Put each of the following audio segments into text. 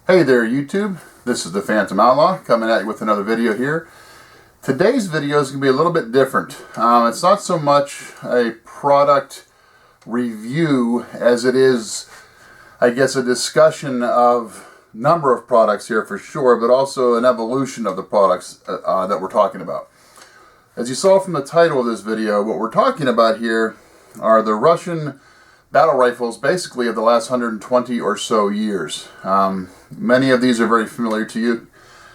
Hey there YouTube, this is the Phantom Outlaw coming at you with another video here. Today's video is going to be a little bit different. It's not so much a product review as it is, I guess, a discussion of number of products here for sure, but also an evolution of the products that we're talking about. As you saw from the title of this video, what we're talking about here are the Russian battle rifles basically of the last 120 or so years. Many of these are very familiar to you,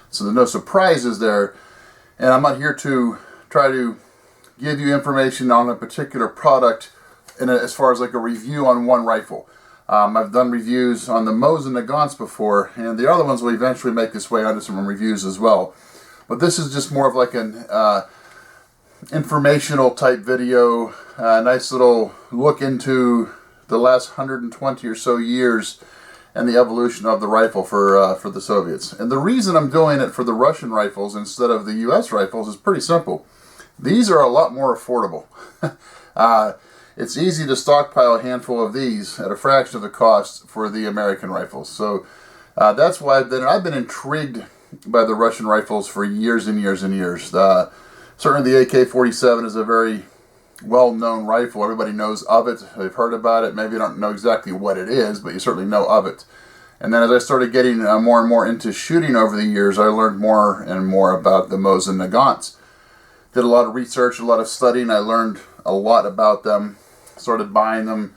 so there's no surprises there. And I'm not here to try to give you information on a particular product as far as like a review on one rifle. I've done reviews on the Mosin Nagants before, and the other ones will eventually make this way onto some reviews as well. But this is just more of like an informational type video, nice little look into the last 120 or so years and the evolution of the rifle for the Soviets. And the reason I'm doing it for the Russian rifles instead of the US rifles is pretty simple. These are a lot more affordable. It's easy to stockpile a handful of these at a fraction of the cost for the American rifles. So that's why I've been intrigued by the Russian rifles for years and years and years. Certainly the AK-47 is a very well-known rifle. Everybody knows of it. They've heard about it. Maybe you don't know exactly what it is, but you certainly know of it. And then as I started getting more and more into shooting over the years, I learned more and more about the Mosin Nagants. Did a lot of research, a lot of studying. I learned a lot about them. Started buying them,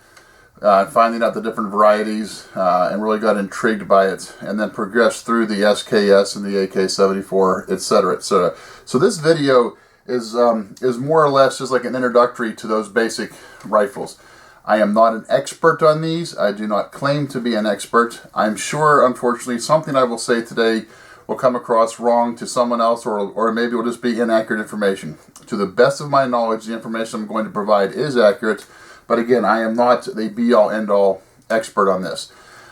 finding out the different varieties, and really got intrigued by it. And then progressed through the SKS and the AK-74, etc., etc. So this video is more or less just like an introductory to those basic rifles. I am not an expert on these. I do not claim to be an expert. I'm sure, unfortunately, something I will say today will come across wrong to someone else, or maybe it will just be inaccurate information. To the best of my knowledge, the information I'm going to provide is accurate, but again, I am not the be-all, end-all expert on this.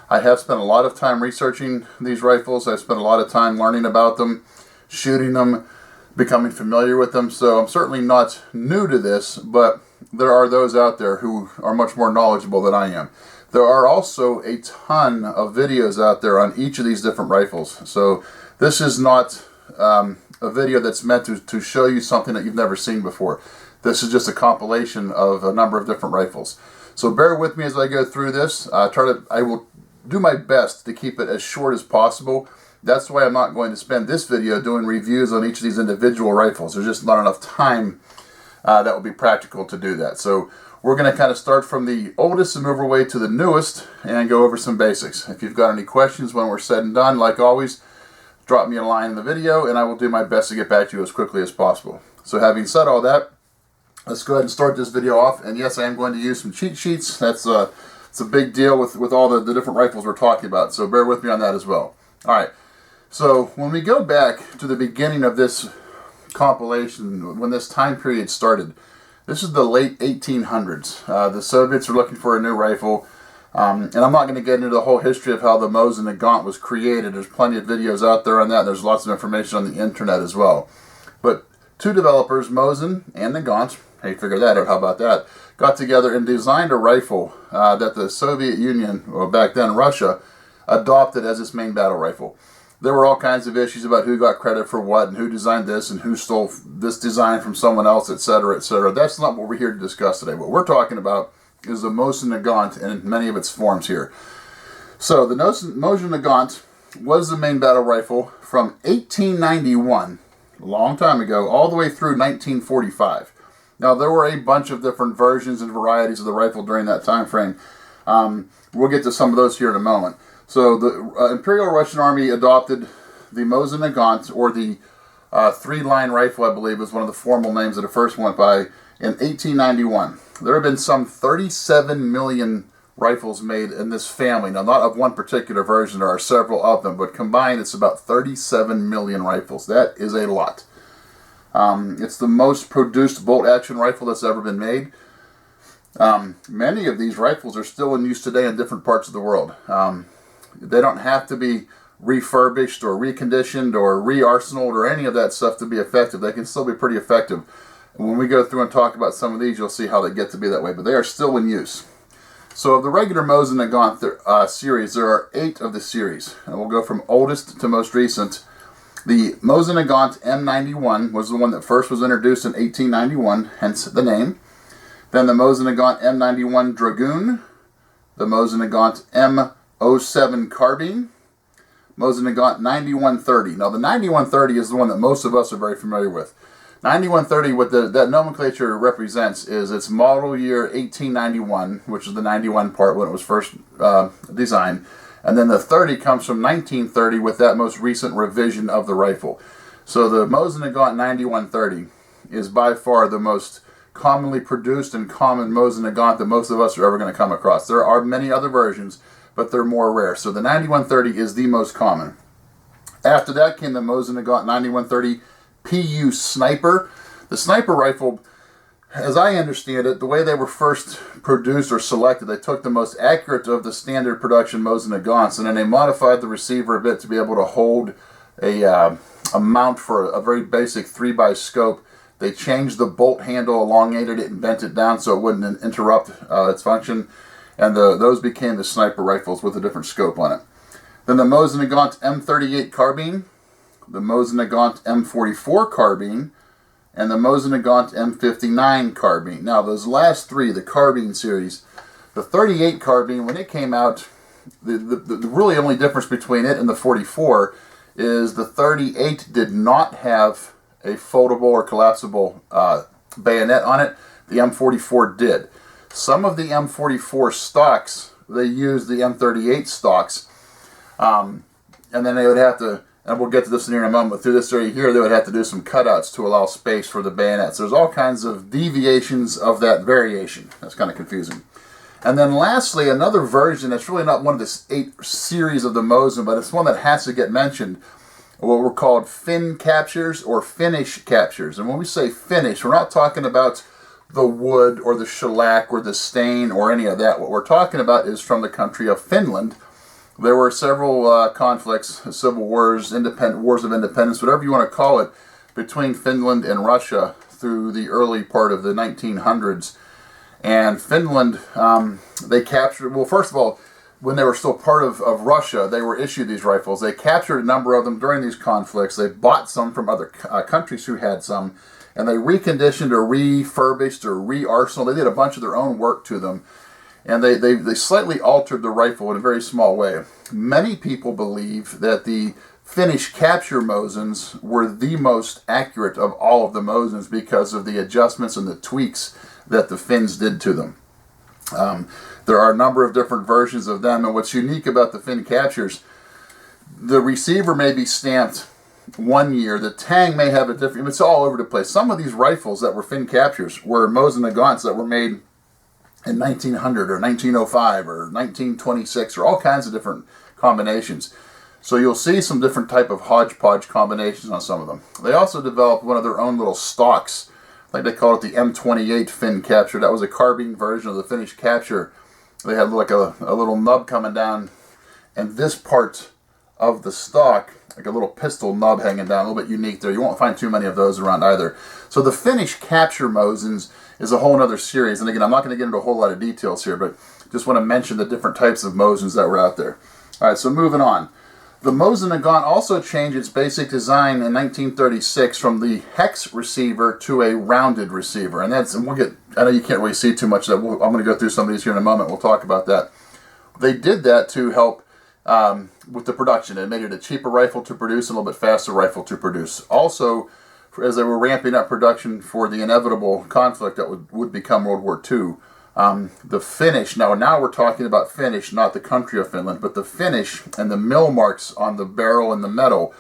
I have spent a lot of time researching these rifles. I've spent a lot of time learning about them, shooting them, becoming familiar with them, so I'm certainly not new to this, but there are those out there who are much more knowledgeable than I am. There are also a ton of videos out there on each of these different rifles, so this is not a video that's meant to show you something that you've never seen before. This is just a compilation of a number of different rifles. So bear with me as I go through this. I will do my best to keep it as short as possible. That's why I'm not going to spend this video doing reviews on each of these individual rifles. There's just not enough time that will be practical to do that. So we're going to kind of start from the oldest and move our way to the newest and go over some basics. If you've got any questions when we're said and done, like always, drop me a line in the video and I will do my best to get back to you as quickly as possible. So having said all that, let's go ahead and start this video off. And yes, I am going to use some cheat sheets. It's a big deal with all the different rifles we're talking about. So bear with me on that as well. All right. So when we go back to the beginning of this compilation, when this time period started, this is the late 1800s. The Soviets were looking for a new rifle, and I'm not going to get into the whole history of how the Mosin Nagant was created. There's plenty of videos out there on that. There's lots of information on the internet as well. But two developers, Mosin and Nagant, hey, figure that out, how about that, got together and designed a rifle that the Soviet Union, or back then Russia, adopted as its main battle rifle. There were all kinds of issues about who got credit for what and who designed this and who stole this design from someone else, etc., etc. That's not what we're here to discuss today. What we're talking about is the Mosin Nagant and many of its forms here. So the Mosin Nagant was the main battle rifle from 1891, a long time ago, all the way through 1945. Now there were a bunch of different versions and varieties of the rifle during that time frame. We'll get to some of those here in a moment. So the Imperial Russian Army adopted the Mosin Nagant, or the three-line rifle, I believe, is one of the formal names that it first went by, in 1891. There have been some 37 million rifles made in this family. Now, not of one particular version, there are several of them, but combined it's about 37 million rifles. That is a lot. It's the most produced bolt-action rifle that's ever been made. Many of these rifles are still in use today in different parts of the world. They don't have to be refurbished or reconditioned or re-arsenaled or any of that stuff to be effective. They can still be pretty effective. And when we go through and talk about some of these, you'll see how they get to be that way. But they are still in use. So of the regular Mosin Nagant series, there are 8 of the series, and we'll go from oldest to most recent. The Mosin Nagant M91 was the one that first was introduced in 1891, hence the name. Then the Mosin Nagant M91 Dragoon, the Mosin Nagant M07 Carbine, Mosin Nagant 9130. Now the 9130 is the one that most of us are very familiar with. 9130, what that nomenclature represents is its model year 1891, which is the 91 part when it was first designed. And then the 30 comes from 1930 with that most recent revision of the rifle. So the Mosin Nagant 9130 is by far the most commonly produced and common Mosin Nagant that most of us are ever going to come across. There are many other versions, but they're more rare. So the 9130 is the most common. After that came the Mosin Nagant 9130 PU Sniper. The sniper rifle, as I understand it, the way they were first produced or selected, they took the most accurate of the standard production Mosin Nagants, and then they modified the receiver a bit to be able to hold a mount for a very basic 3x scope. They changed the bolt handle, elongated it, and bent it down so it wouldn't interrupt its function, and those became the sniper rifles with a different scope on it. Then the Mosin Nagant M38 Carbine, the Mosin Nagant M44 Carbine, and the Mosin Nagant M59 Carbine. Now those last 3, the Carbine series, the 38 Carbine, when it came out, the really only difference between it and the 44 is the 38 did not have a foldable or collapsible bayonet on it. The M44 did. Some of the M44 stocks, they used the M38 stocks, and then they would have to, and we'll get to this in here in a moment, but through this area here, they would have to do some cutouts to allow space for the bayonets. There's all kinds of deviations of that variation. That's kind of confusing. And then lastly, another version that's really not one of the 8 series of the Mosin, but it's one that has to get mentioned, what were called fin captures or finish captures. And when we say finish, we're not talking about the wood or the shellac or the stain or any of that. What we're talking about is from the country of Finland. There were several conflicts, civil wars, wars of independence, whatever you want to call it, between Finland and Russia through the early part of the 1900s. And Finland, they captured, well, first of all, when they were still part of Russia, they were issued these rifles. They captured a number of them during these conflicts. They bought some from other countries who had some, and they reconditioned or refurbished or re-arsenaled. They did a bunch of their own work to them. And they slightly altered the rifle in a very small way. Many people believe that the Finnish capture Mosins were the most accurate of all of the Mosins because of the adjustments and the tweaks that the Finns did to them. There are a number of different versions of them, and what's unique about the Finn captures, the receiver may be stamped one year, the tang may have a different, it's all over the place. Some of these rifles that were Finn captures were Mosin Nagants that were made in 1900 or 1905 or 1926 or all kinds of different combinations. So you'll see some different type of hodgepodge combinations on some of them. They also developed one of their own little stocks, like they call it the M28 Finn capture. That was a carbine version of the Finnish capture. They had like a little nub coming down, and this part of the stock, like a little pistol nub hanging down, a little bit unique there. You won't find too many of those around either. So the Finnish capture Mosins is a whole other series. And again, I'm not going to get into a whole lot of details here, but just want to mention the different types of Mosins that were out there. All right, so moving on. The Mosin Nagant also changed its basic design in 1936 from the hex receiver to a rounded receiver. And that's, and we'll get, I know you can't really see too much of that. I'm going to go through some of these here in a moment. We'll talk about that. They did that to help with the production. It made it a cheaper rifle to produce, a little bit faster rifle to produce. Also, as they were ramping up production for the inevitable conflict that would become World War II, the finish, now we're talking about finish, not the country of Finland, but the finish and the mill marks on the barrel and the metal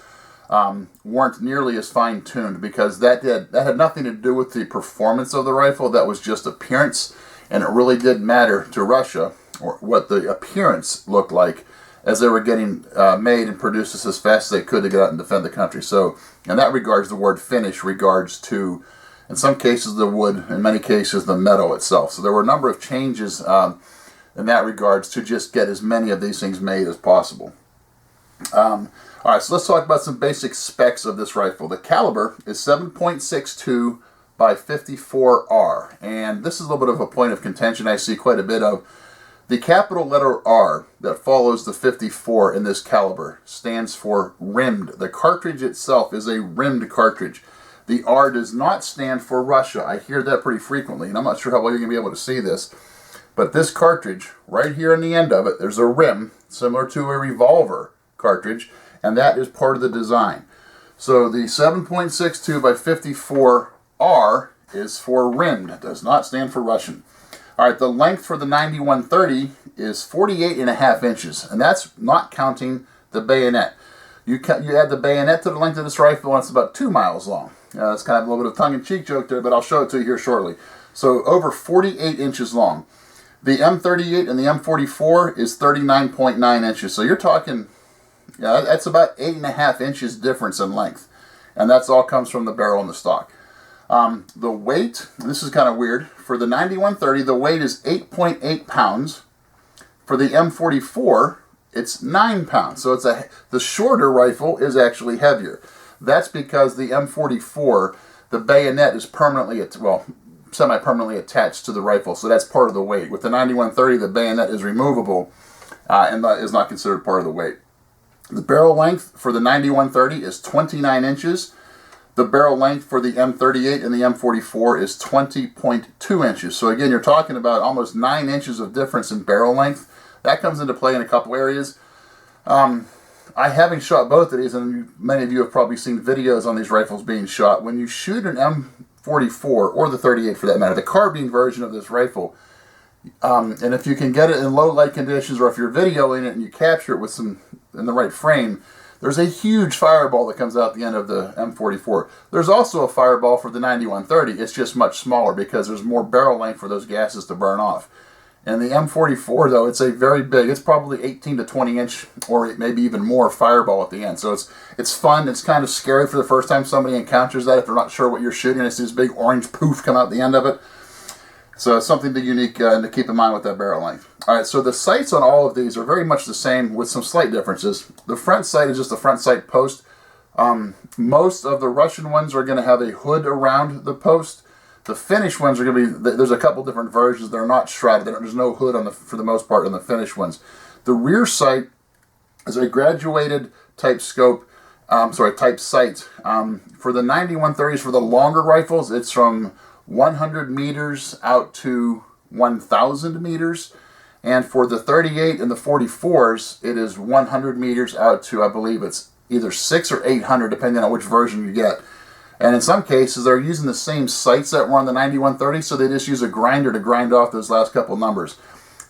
weren't nearly as fine-tuned, because that had nothing to do with the performance of the rifle. That was just appearance, and it really did matter to Russia or what the appearance looked like as they were getting made and produced as fast as they could to get out and defend the country. So in that regards, the word finish regards to, in some cases, the wood, in many cases, the metal itself. So there were a number of changes in that regards to just get as many of these things made as possible. All right, so let's talk about some basic specs of this rifle. The caliber is 7.62 by 54R, and this is a little bit of a point of contention I see quite a bit of. The capital letter R that follows the 54 in this caliber stands for rimmed. The cartridge itself is a rimmed cartridge. The R does not stand for Russia. I hear that pretty frequently, and I'm not sure how well you're going to be able to see this. But this cartridge, right here on the end of it, there's a rim, similar to a revolver cartridge, and that is part of the design. So the 7.62 by 54 R is for rimmed. It does not stand for Russian. All right, the length for the 9130 is 48.5 inches, and that's not counting the bayonet. You add the bayonet to the length of this rifle, and it's about 2 miles long. That's kind of a little bit of tongue-in-cheek joke there, but I'll show it to you here shortly. So over 48 inches long. The M38 and the M44 is 39.9 inches. So you're talking, that's about 8.5 inches difference in length. And that's all comes from the barrel and the stock. The weight, this is kind of weird. For the 9130, the weight is 8.8 pounds. For the M44, it's 9 pounds. So the shorter rifle is actually heavier. That's because the M44, the bayonet is permanently, semi-permanently attached to the rifle. So that's part of the weight. With the 9130, the bayonet is removable and is not considered part of the weight. The barrel length for the 9130 is 29 inches. The barrel length for the M38 and the M44 is 20.2 inches. So again, you're talking about almost 9 inches of difference in barrel length. That comes into play in a couple areas. I haven't shot both of these, and many of you have probably seen videos on these rifles being shot. When you shoot an M44, or the 38 for that matter, the carbine version of this rifle, and if you can get it in low light conditions, or if you're videoing it and you capture it with in the right frame, there's a huge fireball that comes out the end of the M44. There's also a fireball for the 9130. It's just much smaller because there's more barrel length for those gases to burn off. And the M44, though, it's a very big, it's probably 18 to 20 inch, or maybe even more fireball at the end. So it's fun. It's kind of scary for the first time somebody encounters that if they're not sure what you're shooting. It's this big orange poof come out the end of it. So it's something unique to keep in mind with that barrel length. All right, so the sights on all of these are very much the same with some slight differences. The front sight is just a front sight post. Most of the Russian ones are going to have a hood around the post. The finished ones are going to be, there's a couple different versions. They're not shrouded. There's no hood on for the most part on the finished ones. The rear sight is a graduated type scope, type sight. For the 9130s, for the longer rifles, it's from 100 meters out to 1,000 meters. And for the 38 and the 44s, it is 100 meters out to, I believe it's either 600 or 800, depending on which version you get. And in some cases, they're using the same sights that were on the 9130, so they just use a grinder to grind off those last couple numbers.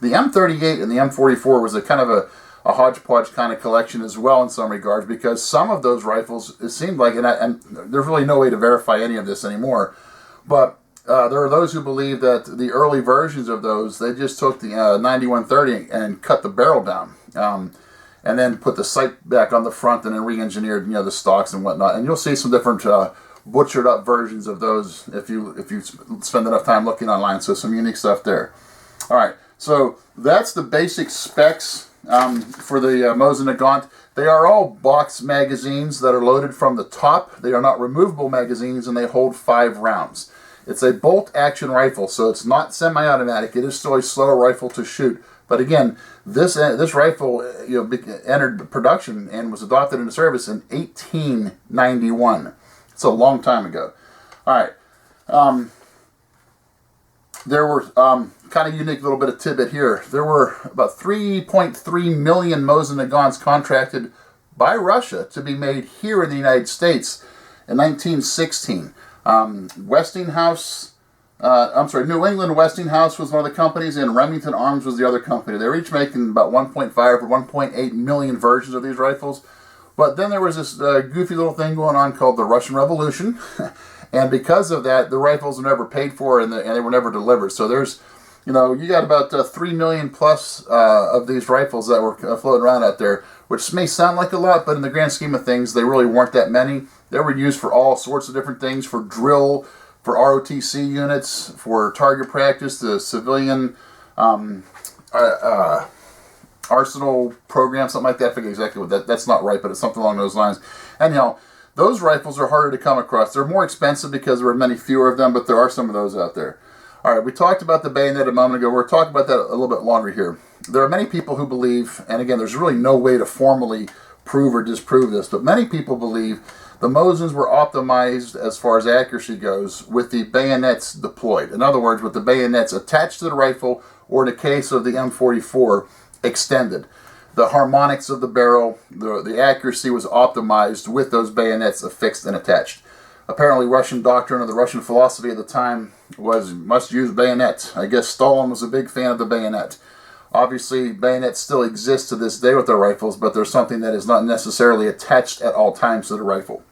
The M38 and the M44 was a kind of a hodgepodge kind of collection as well in some regards, because some of those rifles, it seemed like, and there's really no way to verify any of this anymore, but there are those who believe that the early versions of those, they just took the 9130 and cut the barrel down, and then put the sight back on the front and then re-engineered, the stocks and whatnot. And you'll see some different butchered up versions of those if you spend enough time looking online. So some unique stuff there. All right, so that's the basic specs for the Mosin Nagant. They are all box magazines that are loaded from the top. They are not removable magazines, and they hold 5 rounds. It's a bolt action rifle, so it's not semi-automatic. It is still a slow rifle to shoot. But again, this rifle entered production and was adopted into service in 1891. It's a long time ago. All right. There were kind of unique little bit of tidbit here. There were about 3.3 million Mosin Nagants contracted by Russia to be made here in the United States in 1916. New England Westinghouse was one of the companies, and Remington Arms was the other company. They were each making about 1.5 or 1.8 million versions of these rifles. But then there was this goofy little thing going on called the Russian Revolution. And because of that, the rifles were never paid for and they were never delivered. So there's, you got about 3 million plus of these rifles that were floating around out there, which may sound like a lot, but in the grand scheme of things, they really weren't that many. They were used for all sorts of different things, for drill, for ROTC units, for target practice, the civilian arsenal program, something like that. I forget exactly what that's not right, but it's something along those lines. And those rifles are harder to come across. They're more expensive because there are many fewer of them, but there are some of those out there. All right, we talked about the bayonet a moment ago. We're talking about that a little bit longer here. There are many people who believe, and again, there's really no way to formally prove or disprove this, but many people believe the Mosins were optimized as far as accuracy goes with the bayonets deployed. In other words, with the bayonets attached to the rifle, or in the case of the M44, extended. The harmonics of the barrel, the accuracy was optimized with those bayonets affixed and attached. Apparently, Russian doctrine or the Russian philosophy at the time was must use bayonet. I guess Stalin was a big fan of the bayonet. Obviously, bayonets still exist to this day with their rifles, but there's something that is not necessarily attached at all times to the rifle.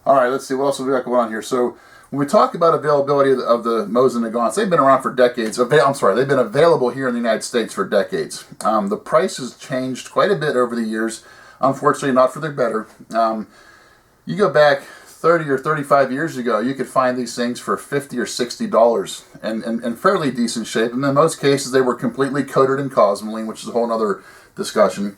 All right, let's see what else we got going on here. So, when we talk about availability of the Mosin Nagants, they've been around for decades. They've been available here in the United States for decades. The price has changed quite a bit over the years. Unfortunately, not for the better. You go back 30 or 35 years ago, you could find these things for $50 or $60 and in fairly decent shape. And in most cases, they were completely coated in cosmoline, which is a whole other discussion.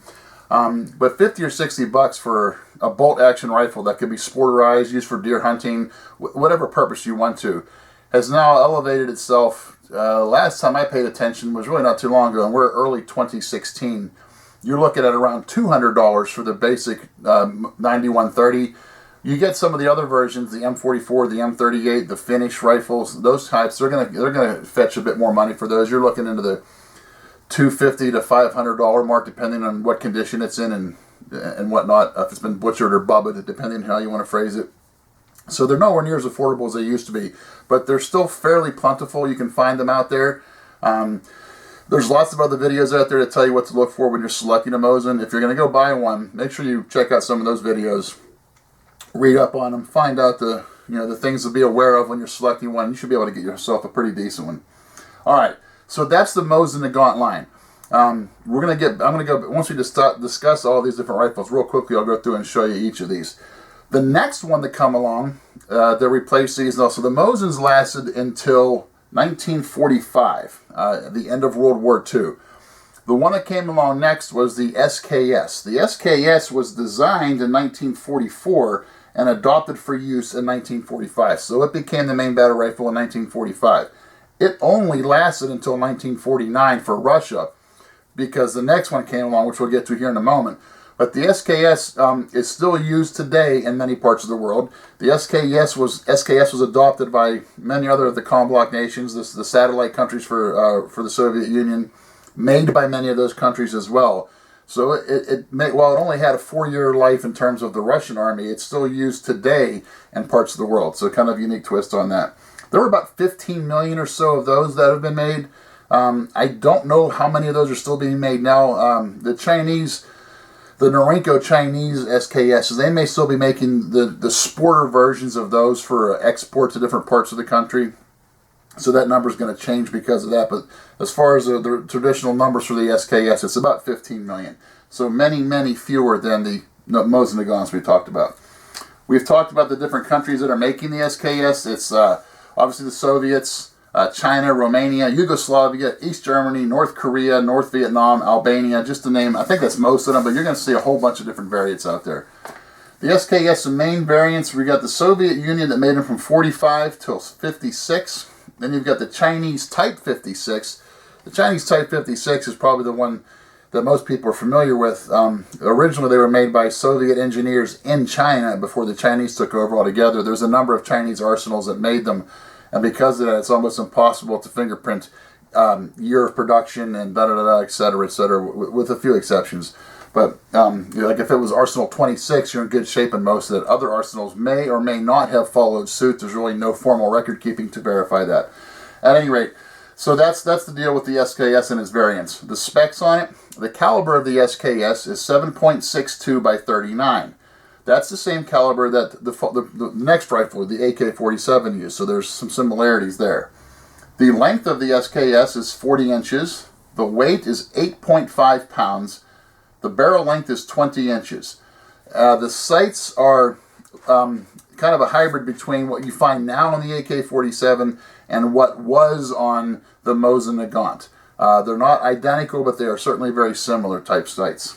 But 50 or 60 bucks for a bolt action rifle that could be sporterized, used for deer hunting, whatever purpose you want to, has now elevated itself. Last time I paid attention was really not too long ago, and we're early 2016. You're looking at around $200 for the basic 9130. You get some of the other versions, the M44, the M38, the Finnish rifles, those types. They're gonna fetch a bit more money for those. You're looking into the $250 to $500 mark, depending on what condition it's in and whatnot. If it's been butchered or bubbled, depending on how you want to phrase it. So they're nowhere near as affordable as they used to be, but they're still fairly plentiful. You can find them out there. There's lots of other videos out there to tell you what to look for when you're selecting a Mosin. If you're going to go buy one, make sure you check out some of those videos. Read up on them, find out the things to be aware of when you're selecting one. You should be able to get yourself a pretty decent one. All right, so that's the Mosin Nagant line. I'm gonna go once we just discuss all these different rifles real quickly. I'll go through and show you each of these. The next one to come along, they replaced these. Also, the Mosins lasted until 1945, the end of World War II. The one that came along next was the SKS. The SKS was designed in 1944 and adopted for use in 1945. So it became the main battle rifle in 1945. It only lasted until 1949 for Russia, because the next one came along, which we'll get to here in a moment. But the SKS is still used today in many parts of the world. The SKS was adopted by many other of the comm bloc nations, the satellite countries for the Soviet Union, made by many of those countries as well. So while it only had a 4-year life in terms of the Russian army, it's still used today in parts of the world. So kind of a unique twist on that. There were about 15 million or so of those that have been made. I don't know how many of those are still being made now. The Norinco Chinese SKSs, they may still be making the sporter versions of those for export to different parts of the country. So that number is going to change because of that. But as far as the traditional numbers for the SKS, it's about 15 million. So many, many fewer than the Mosin Nagants we talked about. We've talked about the different countries that are making the SKS. It's obviously the Soviets, China, Romania, Yugoslavia, East Germany, North Korea, North Vietnam, Albania, just to name, I think that's most of them, but you're going to see a whole bunch of different variants out there. The SKS, the main variants, we got the Soviet Union that made them from 45 till 56. Then you've got the Chinese Type 56. The Chinese Type 56 is probably the one that most people are familiar with. Originally, they were made by Soviet engineers in China before the Chinese took over altogether. There's a number of Chinese arsenals that made them, and because of that, it's almost impossible to fingerprint year of production and et cetera, with a few exceptions. But like if it was Arsenal 26, you're in good shape in most of it. Other arsenals may or may not have followed suit. There's really no formal record keeping to verify that. At any rate, so that's the deal with the SKS and its variants. The specs on it, the caliber of the SKS is 7.62 by 39. That's the same caliber that the next rifle, the AK-47, used. So there's some similarities there. The length of the SKS is 40 inches. The weight is 8.5 pounds. The barrel length is 20 inches. The sights are kind of a hybrid between what you find now on the AK-47 and what was on the Mosin Nagant. They're not identical, but they are certainly very similar type sights.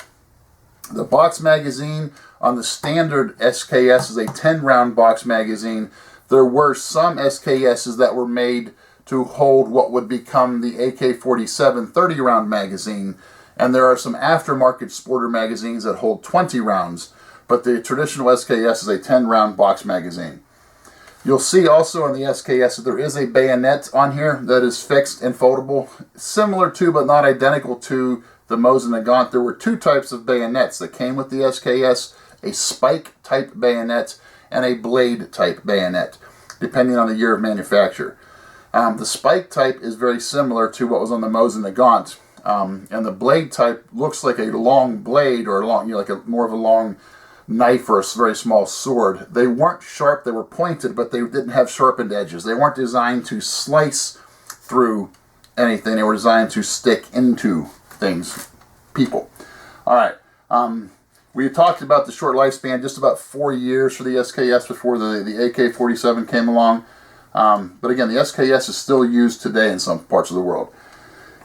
The box magazine on the standard SKS is a 10-round box magazine. There were some SKSs that were made to hold what would become the AK-47 30-round magazine, and there are some aftermarket sporter magazines that hold 20 rounds, but the traditional SKS is a 10-round box magazine. You'll see also on the SKS that there is a bayonet on here that is fixed and foldable, similar to but not identical to the Mosin Nagant. There were two types of bayonets that came with the SKS, a spike type bayonet and a blade type bayonet, depending on the year of manufacture. The spike type is very similar to what was on the Mosin Nagant, and the blade type looks like a long blade, or a long, like more of a long knife or a very small sword. They weren't sharp, they were pointed, but they didn't have sharpened edges. They weren't designed to slice through anything. They were designed to stick into things, people. All right. We talked about the short lifespan, just about 4 years for the SKS before the AK-47 came along. But again, the SKS is still used today in some parts of the world.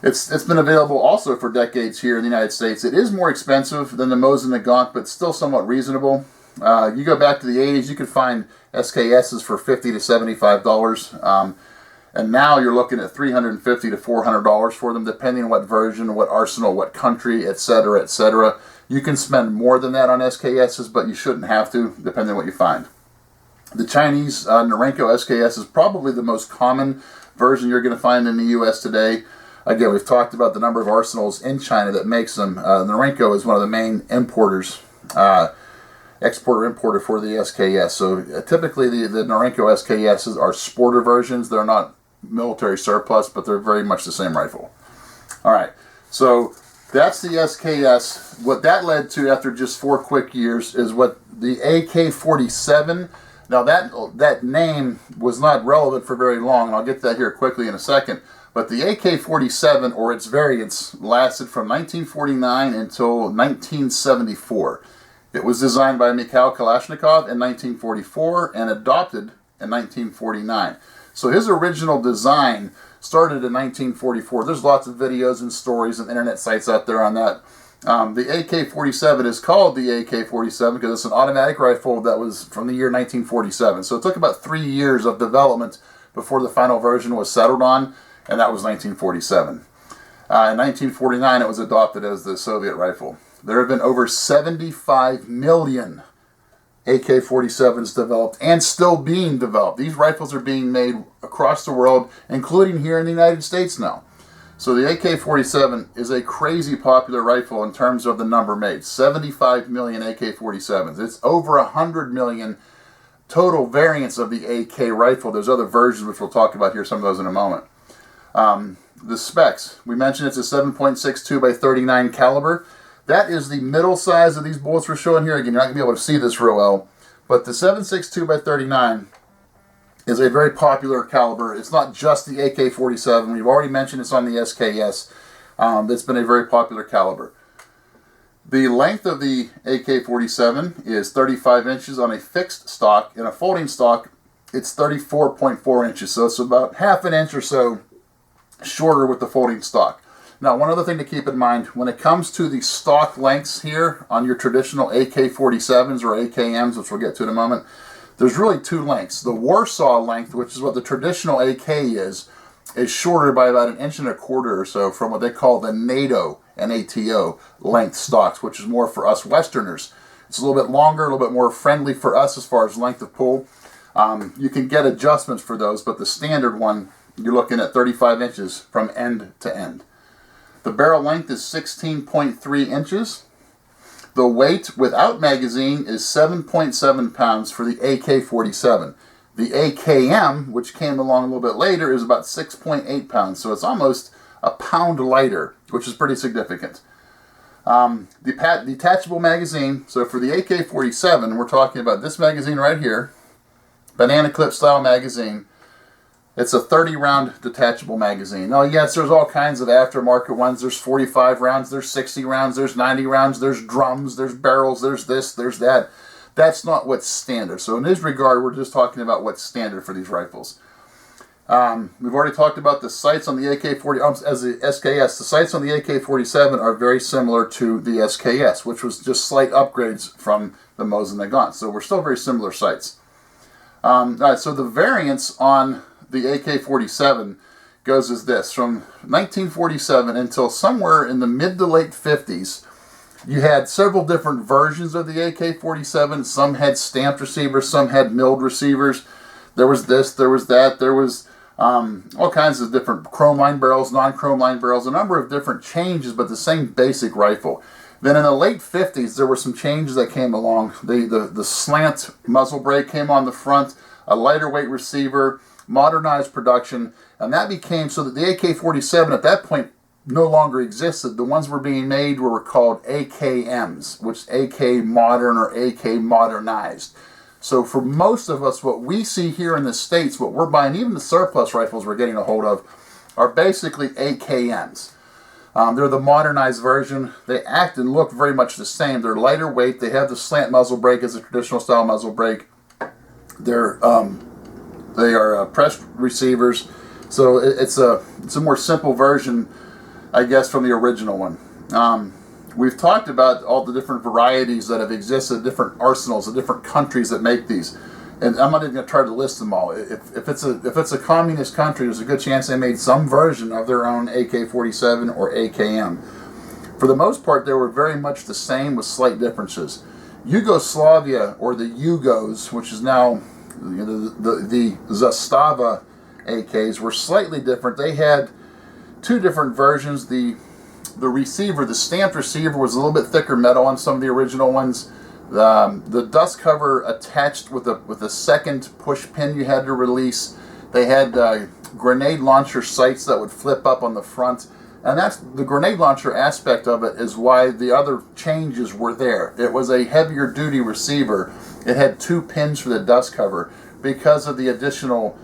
It's been available also for decades here in the United States. It is more expensive than the Mosin Nagant, but still somewhat reasonable. You go back to the 80s, you could find SKSs for $50 to $75. And now you're looking at $350 to $400 for them, depending on what version, what arsenal, what country, etc., etc. You can spend more than that on SKSs, but you shouldn't have to, depending on what you find. The Chinese Norinco SKS is probably the most common version you're going to find in the U.S. today. Again, we've talked about the number of arsenals in China that makes them. Norinco is one of the main importers, exporter-importer for the SKS. So typically the Norinco SKSs are sporter versions. They're not military surplus, but they're very much the same rifle. All right, so that's the SKS. What that led to after just 4 quick years is what the AK-47. Now that name was not relevant for very long, and I'll get to that here quickly in a second. But the AK-47, or its variants, lasted from 1949 until 1974. It was designed by Mikhail Kalashnikov in 1944 and adopted in 1949. So his original design started in 1944. There's lots of videos and stories and internet sites out there on that. The AK-47 is called the AK-47 because it's an automatic rifle that was from the year 1947. So it took about 3 years of development before the final version was settled on, and that was 1947. In 1949, it was adopted as the Soviet rifle. There have been over 75 million AK-47s developed and still being developed. These rifles are being made across the world, including here in the United States now. So the AK-47 is a crazy popular rifle in terms of the number made. 75 million AK-47s. It's over 100 million total variants of the AK rifle. There's other versions which we'll talk about here, some of those in a moment. The specs. We mentioned it's a 7.62 by 39 caliber. That is the middle size of these bullets we're showing here. Again, you're not going to be able to see this real well, but the 7.62 by 39 is a very popular caliber. It's not just the AK-47. We've already mentioned it's on the SKS. It's been a very popular caliber. The length of the AK-47 is 35 inches on a fixed stock. In a folding stock, it's 34.4 inches, so it's about half an inch or so shorter with the folding stock. Now, one other thing to keep in mind, when it comes to the stock lengths here on your traditional AK-47s or AKMs, which we'll get to in a moment, there's really 2 lengths. The Warsaw length, which is what the traditional AK is shorter by about 1.25 inches or so from what they call the NATO and ATO length stocks, which is more for us Westerners. It's a little bit longer, a little bit more friendly for us as far as length of pull. You can get adjustments for those, but the standard one, you're looking at 35 inches from end to end. The barrel length is 16.3 inches. The weight without magazine is 7.7 pounds for the AK-47. The AKM, which came along a little bit later, is about 6.8 pounds, so it's almost a pound lighter, which is pretty significant. Detachable magazine, so for the AK-47, we're talking about this magazine right here, banana clip style magazine. It's a 30-round detachable magazine. Now, yes, there's all kinds of aftermarket ones. There's 45 rounds, there's 60 rounds, there's 90 rounds, there's drums, there's barrels, there's this, there's that. That's not what's standard. So in this regard, we're just talking about what's standard for these rifles. We've already talked about the sights on the AK-40 as the SKS. The sights on the AK-47 are very similar to the SKS, which was just slight upgrades from the Mosin Nagant. So we're still very similar sights. All right, so the variants on the AK-47, goes as this. From 1947 until somewhere in the mid to late 50s, you had several different versions of the AK-47. Some had stamped receivers, some had milled receivers. There was this, there was that, there was all kinds of different chrome line barrels, non-chrome line barrels, a number of different changes, but the same basic rifle. Then in the late 50s, there were some changes that came along. The slant muzzle brake came on the front, a lighter weight receiver, modernized production, and that became so that the AK-47 at that point no longer existed. The ones were being made were called AKMs, which AK modern or AK modernized. So for most of us, what we see here in the States, what we're buying, even the surplus rifles we're getting a hold of, are basically AKMs. They're the modernized version. They act and look very much the same. They're lighter weight. They have the slant muzzle brake as a traditional style muzzle brake. They are pressed receivers. So it's a more simple version, I guess, from the original one. We've talked about all the different varieties that have existed, different arsenals, the different countries that make these. And I'm not even going to try to list them all. If it's a communist country, there's a good chance they made some version of their own AK-47 or AKM. For the most part, they were very much the same with slight differences. Yugoslavia, or the Yugos, which is now the Zastava AKs, were slightly different. They had two different versions. The receiver, the stamped receiver, was a little bit thicker metal on some of the original ones. The dust cover attached with a second push pin you had to release. They had grenade launcher sights that would flip up on the front, and that's the grenade launcher aspect of it is why the other changes were there. It was a heavier duty receiver. It had two pins for the dust cover because of the additional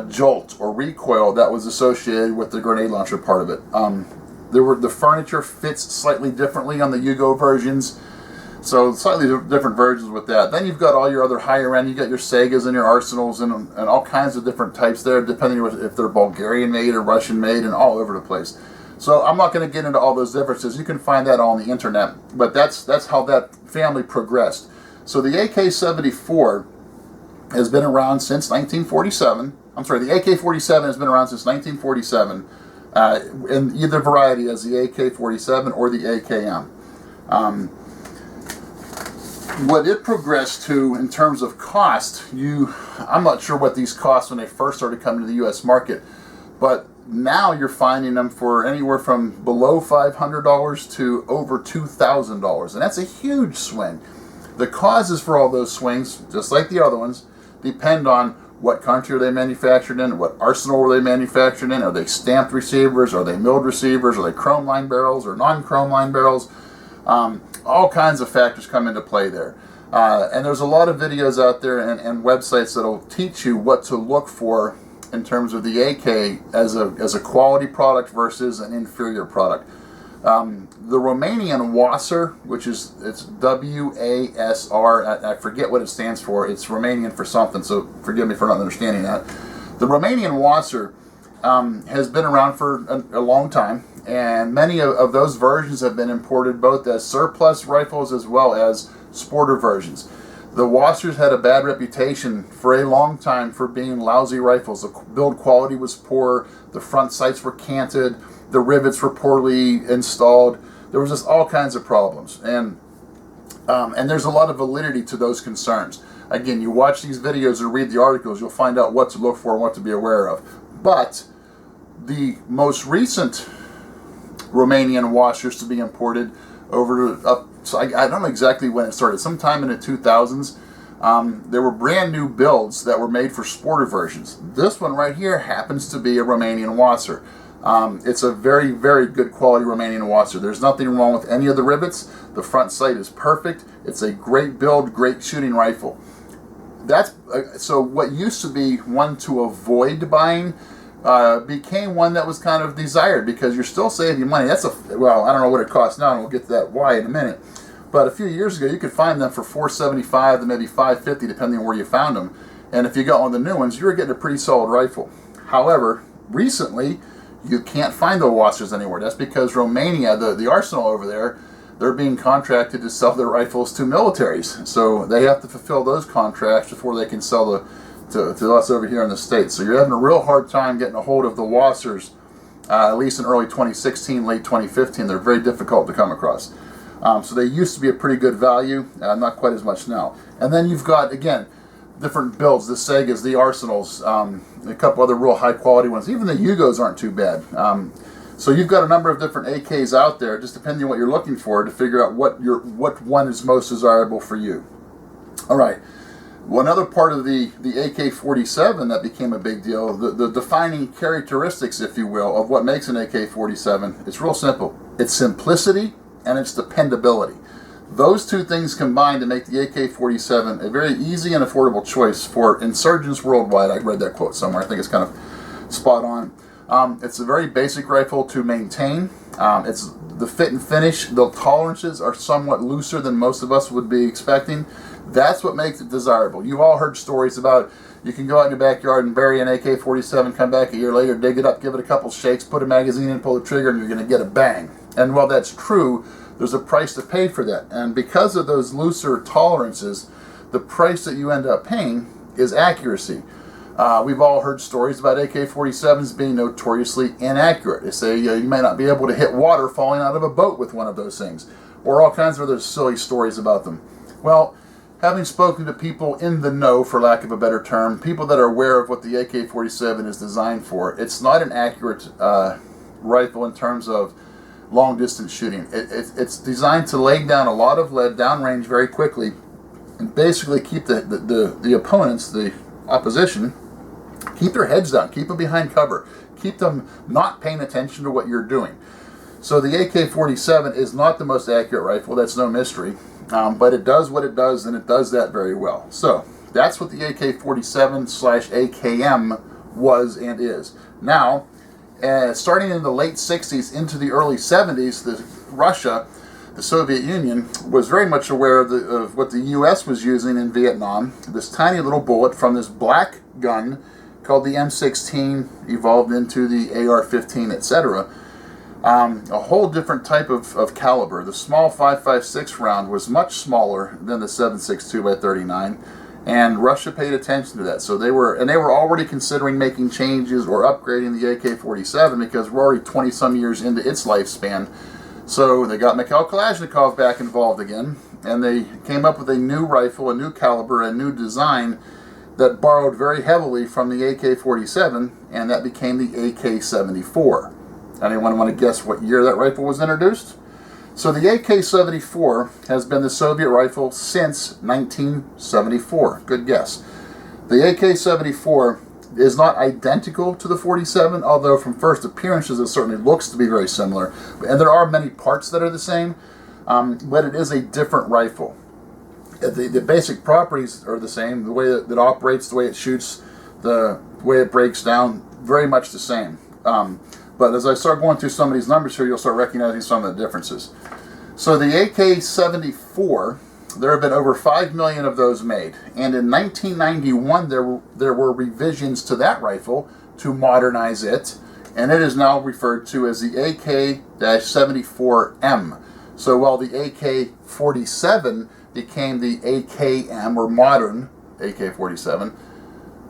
jolt or recoil that was associated with the grenade launcher part of it. The furniture fits slightly differently on the Yugo versions. So slightly different versions with that. Then you've got all your other higher end. You got your Segas and your Arsenals and all kinds of different types there, depending on if they're Bulgarian made or Russian made, and all over the place. So I'm not going to get into all those differences. You can find that all on the internet. But that's how that family progressed. So the AK-74 has been around since 1947. I'm sorry, the AK-47 has been around since 1947 in either variety as the AK-47 or the AKM. What it progressed to in terms of cost, I'm not sure what these cost when they first started coming to the U.S. market, but now you're finding them for anywhere from below $500 to over $2,000, and that's a huge swing. The causes for all those swings, just like the other ones, depend on what country are they manufactured in, what arsenal were they manufactured in, are they stamped receivers, are they milled receivers, are they chrome line barrels or non-chrome line barrels. All kinds of factors come into play there. And there's a lot of videos out there and websites that will teach you what to look for in terms of the AK as a quality product versus an inferior product. The Romanian Wasser, it's W-A-S-R, I forget what it stands for. It's Romanian for something, so forgive me for not understanding that. The Romanian Wasser has been around for a long time. And many of those versions have been imported both as surplus rifles as well as sporter versions. The Wassers had a bad reputation for a long time for being lousy rifles. The build quality was poor, the front sights were canted, the rivets were poorly installed. There was just all kinds of problems. And there's a lot of validity to those concerns. Again, you watch these videos or read the articles, you'll find out what to look for and what to be aware of. But the most recent Romanian washers to be imported so I don't know exactly when it started, sometime in the 2000s. There were brand new builds that were made for sporter versions. This one right here happens to be a Romanian Wasser. It's a very, very good quality Romanian Wasser. There's nothing wrong with any of the rivets. The front sight is perfect. It's a great build, great shooting rifle. So what used to be one to avoid buying became one that was kind of desired because you're still saving money. Well, I don't know what it costs now, and we'll get to that why in a minute. But a few years ago, you could find them for $475 to maybe $550, depending on where you found them. And if you got one of the new ones, you were getting a pretty solid rifle. However, recently, you can't find the Wassers anywhere. That's because Romania, the arsenal over there, they're being contracted to sell their rifles to militaries. So they have to fulfill those contracts before they can sell to us over here in the States. So you're having a real hard time getting a hold of the Wassers, at least in early 2016, late 2015. They're very difficult to come across. So they used to be a pretty good value, not quite as much now. And then you've got, again, different builds, the Segas, the Arsenals, a couple other real high quality ones. Even the Yugos aren't too bad. So you've got a number of different AKs out there, just depending on what you're looking for, to figure out what one is most desirable for you. All right. One other part of the AK-47 that became a big deal, the defining characteristics, if you will, of what makes an AK-47, it's real simple. It's simplicity and its dependability. Those two things combine to make the AK-47 a very easy and affordable choice for insurgents worldwide. I read that quote somewhere. I think it's kind of spot on. It's a very basic rifle to maintain. It's the fit and finish. The tolerances are somewhat looser than most of us would be expecting. That's what makes it desirable. You've all heard stories about you can go out in your backyard and bury an AK-47, come back a year later, dig it up, give it a couple shakes, put a magazine in, pull the trigger, and you're going to get a bang. And while that's true, there's a price to pay for that. And because of those looser tolerances, the price that you end up paying is accuracy. We've all heard stories about AK-47s being notoriously inaccurate. They say you may not be able to hit water falling out of a boat with one of those things, or all kinds of other silly stories about them. Well, having spoken to people in the know, for lack of a better term, people that are aware of what the AK-47 is designed for, it's not an accurate rifle in terms of long distance shooting. It's designed to lay down a lot of lead downrange very quickly and basically keep the opponents, the opposition, keep their heads down, keep them behind cover, keep them not paying attention to what you're doing. So the AK-47 is not the most accurate rifle, that's no mystery, but it does what it does, and it does that very well. So that's what the AK-47/AKM was and is. Now, starting in the late 60s into the early 70s, Russia, the Soviet Union, was very much aware of what the U.S. was using in Vietnam. This tiny little bullet from this black gun called the M16 evolved into the AR-15, etc. A whole different type of caliber. The small 5.56 round was much smaller than the 7.62 by 39. And Russia paid attention to that. So they were already considering making changes or upgrading the AK-47 because we're already 20-some years into its lifespan. So they got Mikhail Kalashnikov back involved again, and they came up with a new rifle, a new caliber, a new design that borrowed very heavily from the AK-47, and that became the AK-74. Anyone want to guess what year that rifle was introduced? So the AK-74 has been the Soviet rifle since 1974. Good guess. The AK-74 is not identical to the 47, although from first appearances it certainly looks to be very similar. And there are many parts that are the same, but it is a different rifle. The basic properties are the same. The way that it operates, the way it shoots, the way it breaks down, very much the same. But as I start going through some of these numbers here, you'll start recognizing some of the differences. So the AK-74, there have been over 5 million of those made. And in 1991, there were revisions to that rifle to modernize it. And it is now referred to as the AK-74M. So while the AK-47 became the AKM, or modern AK-47,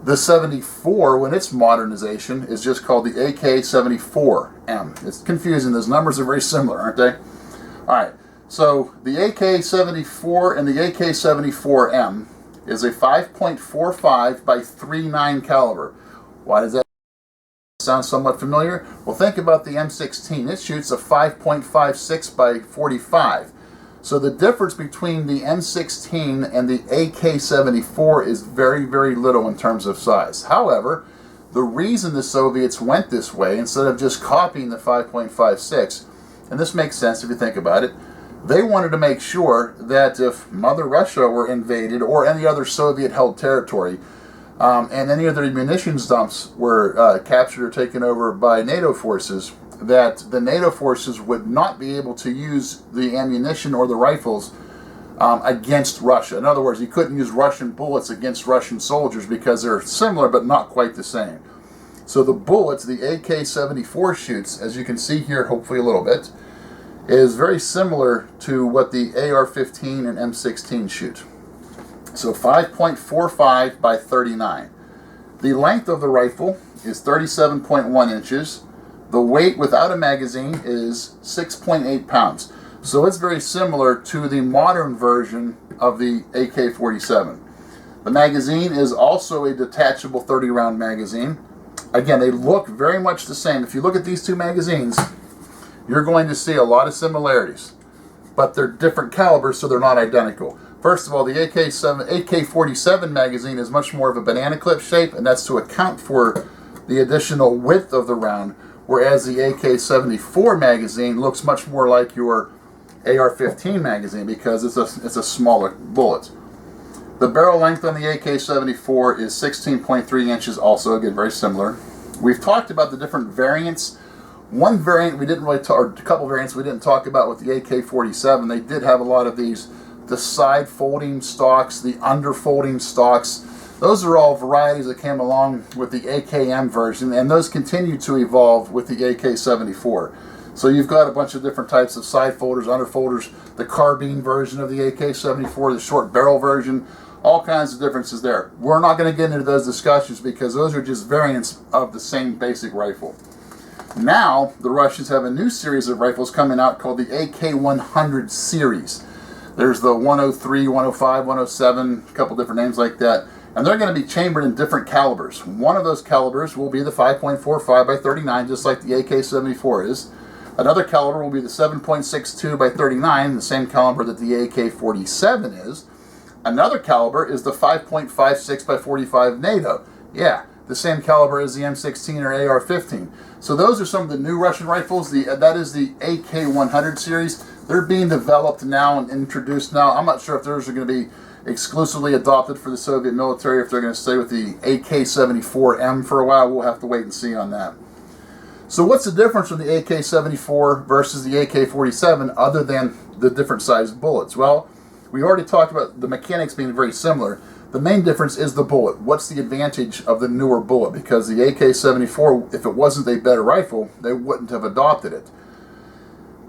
the 74, when its modernization, is just called the AK-74M. It's confusing. Those numbers are very similar, aren't they? All right. So the AK-74 and the AK-74M is a 5.45 by 39 caliber. Why does that sound somewhat familiar? Well, think about the M16. It shoots a 5.56 by 45. So the difference between the M16 and the AK-74 is very, very little in terms of size. However, the reason the Soviets went this way, instead of just copying the 5.56, and this makes sense if you think about it, they wanted to make sure that if Mother Russia were invaded, or any other Soviet-held territory, and any other munitions dumps were captured or taken over by NATO forces, that the NATO forces would not be able to use the ammunition or the rifles against Russia. In other words, you couldn't use Russian bullets against Russian soldiers because they're similar but not quite the same. So the bullets the AK-74 shoots, as you can see here, hopefully a little bit, is very similar to what the AR-15 and M16 shoot. So 5.45 by 39. The length of the rifle is 37.1 inches. The weight without a magazine is 6.8 pounds. So it's very similar to the modern version of the AK-47. The magazine is also a detachable 30-round magazine. Again, they look very much the same. If you look at these two magazines, you're going to see a lot of similarities, but they're different calibers, so they're not identical. First of all, the AK-47 magazine is much more of a banana clip shape, and that's to account for the additional width of the round, whereas the AK-74 magazine looks much more like your AR-15 magazine because it's a smaller bullet. The barrel length on the AK-74 is 16.3 inches, also again very similar. We've talked about the different variants. One variant we didn't really talk, or a couple variants we didn't talk about with the AK-47. They did have a lot of these, the side folding stocks, the under folding stocks. Those are all varieties that came along with the AKM version, and those continue to evolve with the AK-74. So you've got a bunch of different types of side folders, under folders, the carbine version of the AK-74, the short barrel version, all kinds of differences there. We're not going to get into those discussions because those are just variants of the same basic rifle. Now, the Russians have a new series of rifles coming out called the AK-100 series. There's the 103, 105, 107, a couple different names like that. And they're going to be chambered in different calibers. One of those calibers will be the 5.45 by 39, just like the AK-74 is. Another caliber will be the 7.62 by 39, the same caliber that the AK-47 is. Another caliber is the 5.56 by 45 NATO. Yeah, the same caliber as the M16 or AR-15. So those are some of the new Russian rifles. That is the AK-100 series. They're being developed now and introduced now. I'm not sure if those are going to be exclusively adopted for the Soviet military, if they're going to stay with the AK-74M for a while. We'll have to wait and see on that. So what's the difference from the AK-74 versus the AK-47 other than the different sized bullets? Well, we already talked about the mechanics being very similar. The main difference is the bullet. What's the advantage of the newer bullet? Because the AK-74, if it wasn't a better rifle, they wouldn't have adopted it.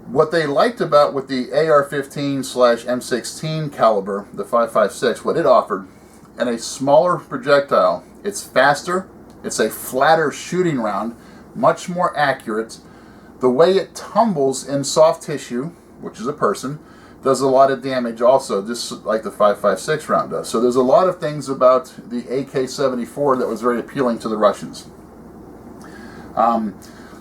What they liked about with the AR-15/M16 caliber, the 5.56, what it offered, and a smaller projectile, it's faster, it's a flatter shooting round, much more accurate. The way it tumbles in soft tissue, which is a person, does a lot of damage also, just like the 5.56 round does. So there's a lot of things about the AK-74 that was very appealing to the Russians.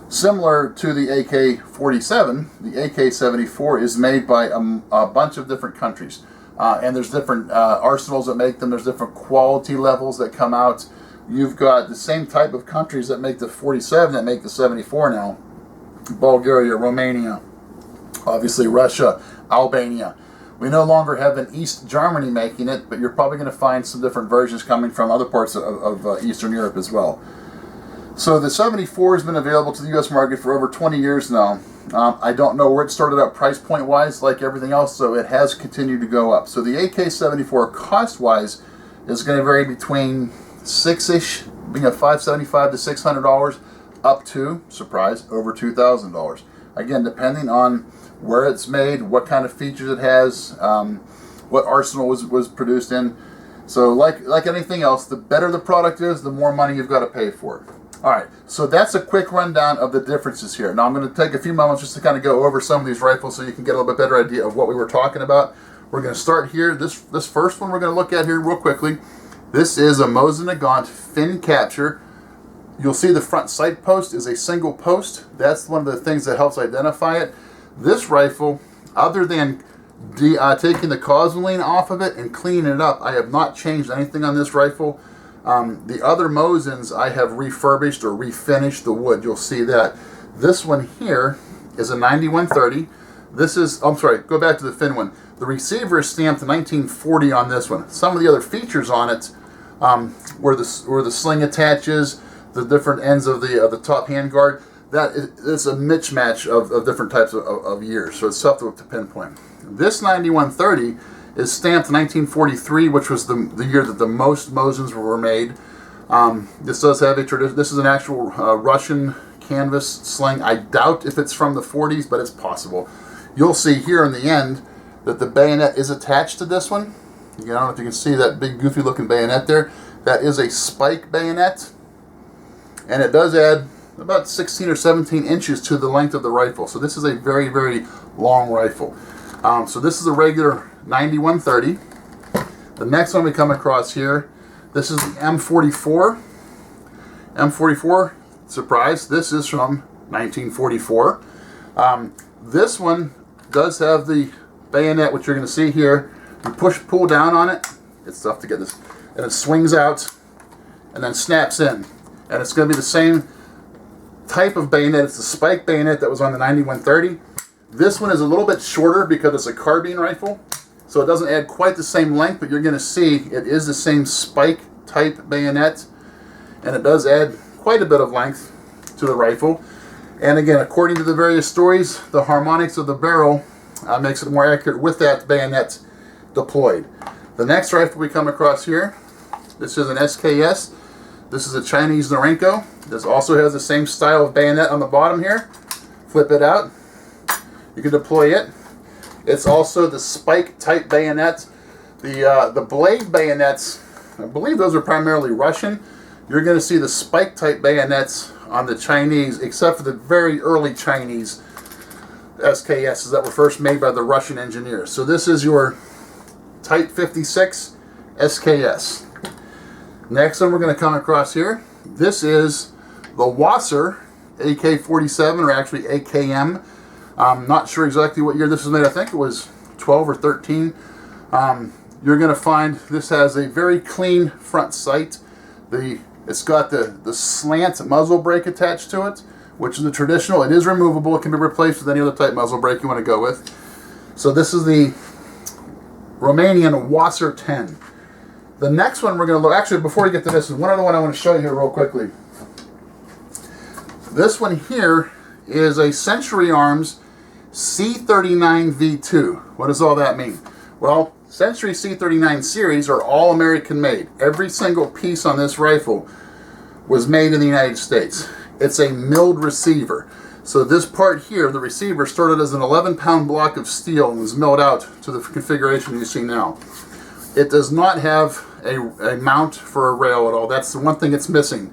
Similar to the AK-47, the AK-74 is made by a bunch of different countries. And there's different arsenals that make them. There's different quality levels that come out. You've got the same type of countries that make the 47 that make the 74 now. Bulgaria, Romania, obviously Russia, Albania. We no longer have an East Germany making it, but you're probably going to find some different versions coming from other parts of Eastern Europe as well. So the 74 has been available to the U.S. market for over 20 years now. I don't know where it started out price point wise, like everything else, so it has continued to go up. So the AK-74 cost wise is going to vary between $6-ish, being at $575 to $600, up to, surprise, over $2,000. Again, depending on where it's made, what kind of features it has, what arsenal was produced in. So like anything else, the better the product is, the more money you've got to pay for it. Alright, so that's a quick rundown of the differences here. Now I'm going to take a few moments just to kind of go over some of these rifles so you can get a little bit better idea of what we were talking about. We're going to start here. This first one we're going to look at here real quickly. This is a Mosin Nagant fin capture. You'll see the front sight post is a single post. That's one of the things that helps identify it. This rifle, other than taking the cosmoline off of it and cleaning it up, I have not changed anything on this rifle. The other Mosins, I have refurbished or refinished the wood. You'll see that. This one here is a 9130. This is, I'm sorry, go back to the fin one. The receiver is stamped 1940 on this one. Some of the other features on it, where the sling attaches, the different ends of the top handguard, it's a mismatch of different types of years, so it's tough to pinpoint. This 9130 is stamped 1943, which was the year that the most Mosins were made. This does have a tradition. This is an actual Russian canvas sling. I doubt if it's from the 40s, but it's possible. You'll see here in the end that the bayonet is attached to this one. Again, I don't know if you can see that big goofy looking bayonet there. that is a spike bayonet, and it does add about 16 or 17 inches to the length of the rifle. So this is a very, very long rifle. So this is a regular 9130. The next one we come across here, this is the M44. M44, surprise, this is from 1944. This one does have the bayonet, which you're going to see here. You pull down on it. It's tough to get this. And it swings out and then snaps in. And it's going to be the same type of bayonet. It's the spike bayonet that was on the 9130. This one is a little bit shorter because it's a carbine rifle. So it doesn't add quite the same length, but you're going to see it is the same spike type bayonet. And it does add quite a bit of length to the rifle. And again, according to the various stories, the harmonics of the barrel makes it more accurate with that bayonet deployed. The next rifle we come across here, this is an SKS. This is a Chinese Norinco. This also has the same style of bayonet on the bottom here. Flip it out. You can deploy it. It's also the spike type bayonet. The blade bayonets, I believe those are primarily Russian. You're going to see the spike type bayonets on the Chinese, except for the very early Chinese SKSs that were first made by the Russian engineers. So this is your Type 56 SKS. Next one we're going to come across here. This is the Wasser AK-47, or actually AKM. I'm not sure exactly what year this was made. I think it was 12 or 13. You're going to find this has a very clean front sight. It's got the slant muzzle brake attached to it, which is the traditional. It is removable. It can be replaced with any other type muzzle brake you want to go with. So this is the Romanian Wasser 10. The next one we're going to look, actually before we get to this, one other one I want to show you here real quickly. This one here is a Century Arms C39 V2. What does all that mean? Well, Century C39 series are all American made. Every single piece on this rifle was made in the United States. It's a milled receiver. So this part here, the receiver, started as an 11-pound block of steel and was milled out to the configuration you see now. It does not have a mount for a rail at all. That's the one thing it's missing.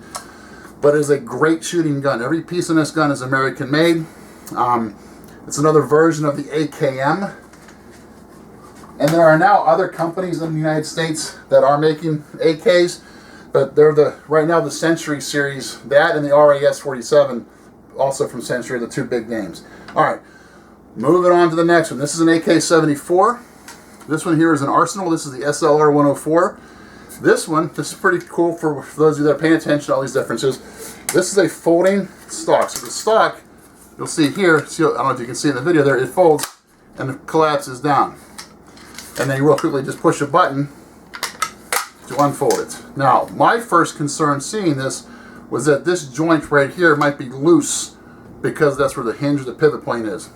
But it is a great shooting gun. Every piece in this gun is American made. It's another version of the AKM. And there are now other companies in the United States that are making AKs, but they're right now the Century series, that and the RAS-47, also from Century, the two big names. All right, moving on to the next one. This is an AK-74. This one here is an Arsenal. This is the SLR-104. This is pretty cool for those of you that are paying attention to all these differences. This is a folding stock. So the stock, you'll see here, I don't know if you can see in the video there, it folds and it collapses down. And then you real quickly just push a button to unfold it. Now, my first concern seeing this was that this joint right here might be loose because that's where the hinge of the pivot point is.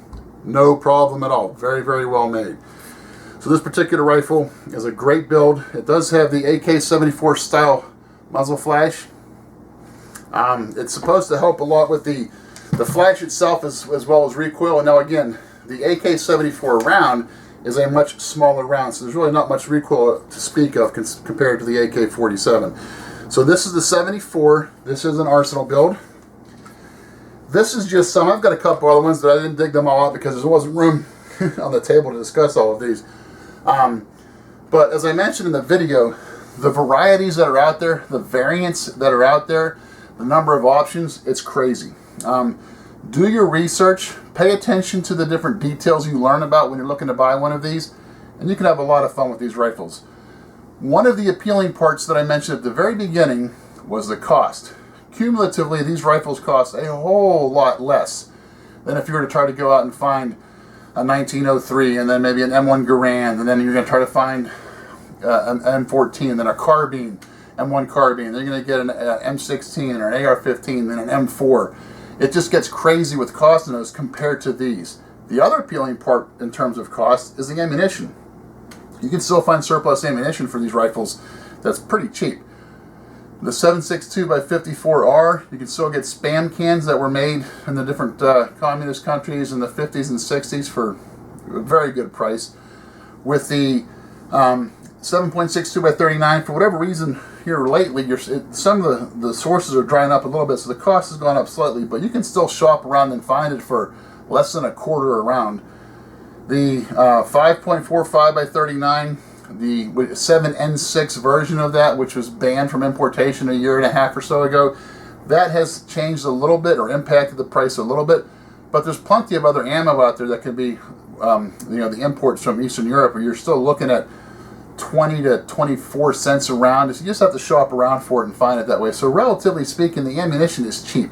No problem at all. Very, very well made. So this particular rifle is a great build. It does have the AK-74 style muzzle flash. It's supposed to help a lot with the flash itself as well as recoil. And now again, the AK-74 round is a much smaller round, so there's really not much recoil to speak of compared to the AK-47. So this is the 74. This is an Arsenal build. This is just some. I've got a couple other ones that I didn't dig them all out because there wasn't room on the table to discuss all of these. But as I mentioned in the video, the varieties that are out there, the variants that are out there, the number of options, it's crazy. Do your research, pay attention to the different details you learn about when you're looking to buy one of these, and you can have a lot of fun with these rifles. One of the appealing parts that I mentioned at the very beginning was the cost. Cumulatively, these rifles cost a whole lot less than if you were to try to go out and find a 1903 and then maybe an M1 Garand, and then you're going to try to find an M14, then a carbine, M1 carbine, then you're going to get an M16 or an AR-15, then an M4. It just gets crazy with cost in those compared to these. The other appealing part in terms of cost is the ammunition. You can still find surplus ammunition for these rifles that's pretty cheap. The 7.62x54R, you can still get spam cans that were made in the different communist countries in the 50s and 60s for a very good price. With the 7.62 by 39. For whatever reason here lately, some of the sources are drying up a little bit, so the cost has gone up slightly, but you can still shop around and find it for less than a quarter a round. The 5.45 by 39, the 7N6 version of that, which was banned from importation a year and a half or so ago, that has changed a little bit or impacted the price a little bit. But there's plenty of other ammo out there that can be, the imports from Eastern Europe, where you're still looking at 20 to 24 cents a round. You just have to shop around for it and find it that way. So relatively speaking, the ammunition is cheap.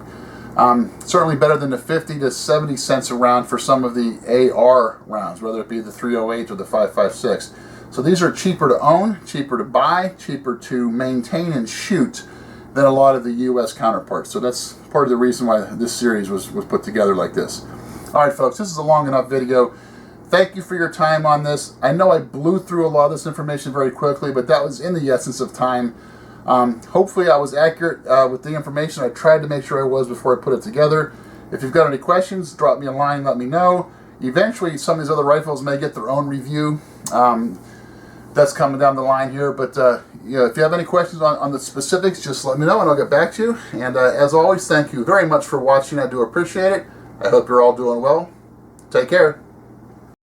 Certainly better than the 50 to 70 cents a round for some of the AR rounds, whether it be the 308 or the 5.56. So these are cheaper to own, cheaper to buy, cheaper to maintain and shoot than a lot of the U.S. counterparts. So that's part of the reason why this series was put together like this. All right, folks, this is a long enough video. Thank you for your time on this. I know I blew through a lot of this information very quickly, but that was in the essence of time. Hopefully I was accurate with the information. I tried to make sure I was before I put it together. If you've got any questions, drop me a line, let me know. Eventually, some of these other rifles may get their own review. That's coming down the line here, but if you have any questions on the specifics, just let me know and I'll get back to you. And as always, thank you very much for watching. I do appreciate it. I hope you're all doing well. Take care.